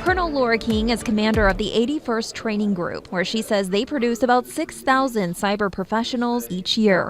Colonel Laura King is commander of the 81st Training Group, where she says they produce about 6,000 cyber professionals each year.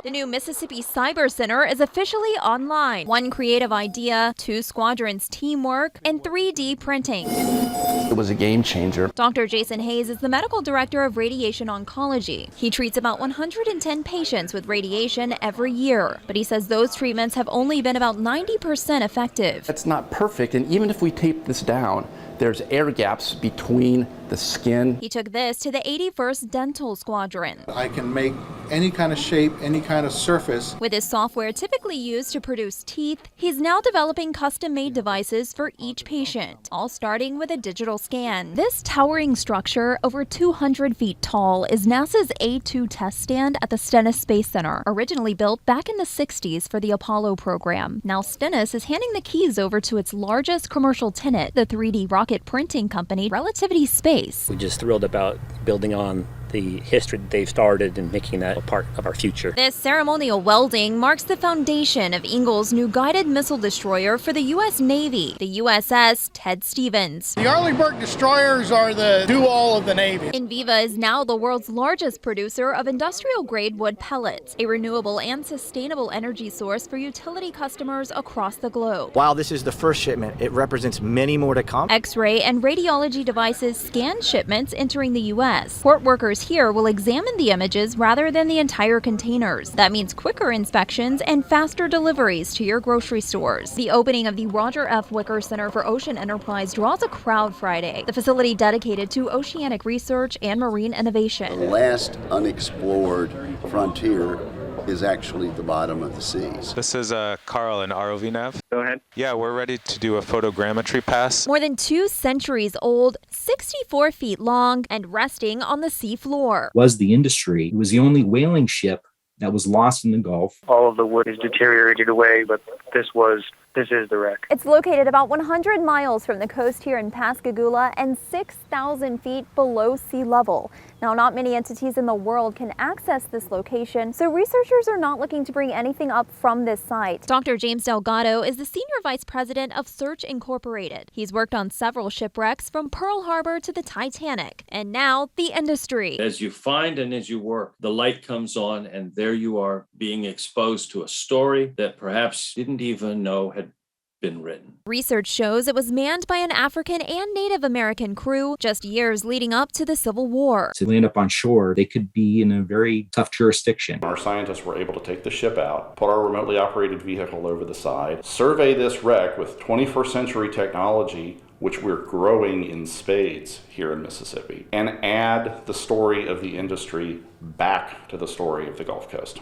The new Mississippi Cyber Center is officially online. One creative idea, 2 squadrons teamwork, and 3D printing. It was a game changer. Dr. Jason Hayes is the medical director of radiation oncology. He treats about 110 patients with radiation every year, but he says those treatments have only been about 90% effective. It's not perfect, and even if we tape this down, there's air gaps between the skin. He took this to the 81st Dental Squadron. I can make any kind of shape, any kind of surface. With his software typically used to produce teeth, he's now developing custom-made devices for each patient, all starting with a digital scan. This towering structure, over 200 feet tall, is NASA's A2 test stand at the Stennis Space Center, originally built back in the 60s for the Apollo program. Now Stennis is handing the keys over to its largest commercial tenant, the 3D rocket printing company, Relativity Space. We're just thrilled about building on the history that they've started and making that a part of our future. This ceremonial welding marks the foundation of Ingalls' new guided missile destroyer for the U.S. Navy, the USS Ted Stevens. The Arleigh-Burke destroyers are the do-all of the Navy. Inviva is now the world's largest producer of industrial-grade wood pellets, a renewable and sustainable energy source for utility customers across the globe. While this is the first shipment, it represents many more to come. X-ray and radiology devices scan shipments entering the U.S. Port workers here will examine the images rather than the entire containers. That means quicker inspections and faster deliveries to your grocery stores. The opening of the Roger F. Wicker Center for Ocean Enterprise draws a crowd Friday. The facility dedicated to oceanic research and marine innovation. The last unexplored frontier is actually the bottom of the seas. This is Carl in ROVNav. Go ahead. Yeah, we're ready to do a photogrammetry pass. More than 2 centuries old, 64 feet long, and resting on the sea floor. Was the industry. It was the only whaling ship that was lost in the Gulf. All of the wood is deteriorated away, but this is the wreck. It's located about 100 miles from the coast here in Pascagoula and 6,000 feet below sea level. Now, not many entities in the world can access this location, so researchers are not looking to bring anything up from this site. Dr. James Delgado is the Senior Vice President of Search Incorporated. He's worked on several shipwrecks from Pearl Harbor to the Titanic, and now the industry. As you find and as you work, the light comes on, and there you are being exposed to a story that perhaps you didn't even know had been written. Research shows it was manned by an African and Native American crew just years leading up to the Civil War. To land up on shore, they could be in a very tough jurisdiction. Our scientists were able to take the ship out, put our remotely operated vehicle over the side, survey this wreck with 21st century technology, which we're growing in spades here in Mississippi, and add the story of the industry back to the story of the Gulf Coast.